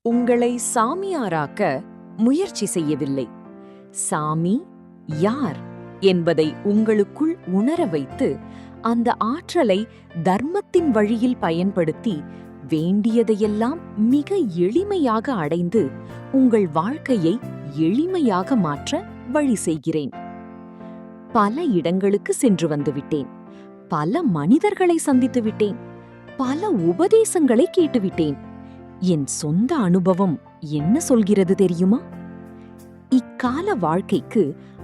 உங்களை சாமியாராக்க முயற்சி செய்யவில்லை. சாமி யார் என்பதை உங்களுக்குள் உணர வைத்து, அந்த ஆற்றலை தர்மத்தின் வழியில் பயன்படுத்தி வேண்டியதையெல்லாம் மிக எளிமையாக அடைந்து உங்கள் வாழ்க்கையை எளிமையாக மாற்ற வழி செய்கிறேன். பல இடங்களுக்கு சென்று வந்துவிட்டேன். பல மனிதர்களை சந்தித்து விட்டேன். பல உபதேசங்களை கேட்டுவிட்டேன். என் சொந்த அனுபவம் என்ன சொல்கிறது தெரியுமா? இக்கால வாழ்க்கைக்கு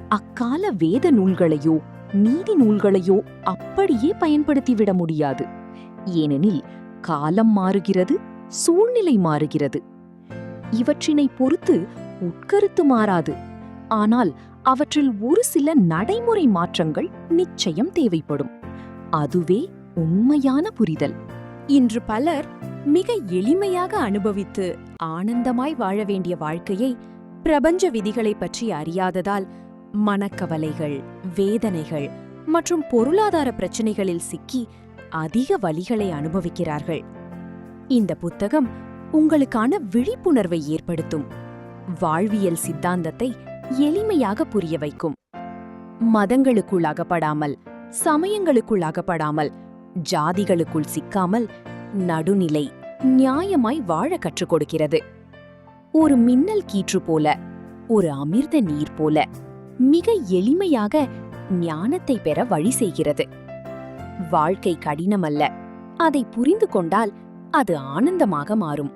அக்கால வேத நூல்களையோ நீதி நூல்களையோ அப்படியே பயன்படுத்திவிட முடியாது. ஏனெனில் காலம் மாறுகிறது, சூழ்நிலை மாறுகிறது. இவற்றினை பொறுத்து உட்கருத்து மாறாது. ஆனால் அவற்றில் ஒரு சில நடைமுறை மாற்றங்கள் நிச்சயம் தேவைப்படும். அதுவே உண்மையான புரிதல். இன்று பலர் மிக எளிமையாக அனுபவித்து ஆனந்தமாய் வாழ வேண்டிய வாழ்க்கையை பிரபஞ்ச விதிகளை பற்றி அறியாததால் மனக்கவலைகள், வேதனைகள் மற்றும் பொருளாதார பிரச்சனைகளில் சிக்கி அதிக வலிகளை அனுபவிக்கிறார்கள். இந்த புத்தகம் உங்களுக்கான விழிப்புணர்வை ஏற்படுத்தும். வாழ்வியல் சித்தாந்தத்தை எளிமையாக புரிய வைக்கும். மதங்களுக்குள் அகப்படாமல், சமயங்களுக்குள் அகப்படாமல், ஜாதிகளுக்குள் சிக்காமல் நடுநிலை, நியாயமாய் வாழ கற்றுக் கொடுக்கிறது. ஒரு மின்னல் கீற்று போல, ஒரு அமிர்த நீர் போல மிக எளிமையாக ஞானத்தை பெற வழி செய்கிறது. வாழ்க்கை கடினமல்ல, அதை புரிந்து கொண்டால் அது ஆனந்தமாக மாறும்.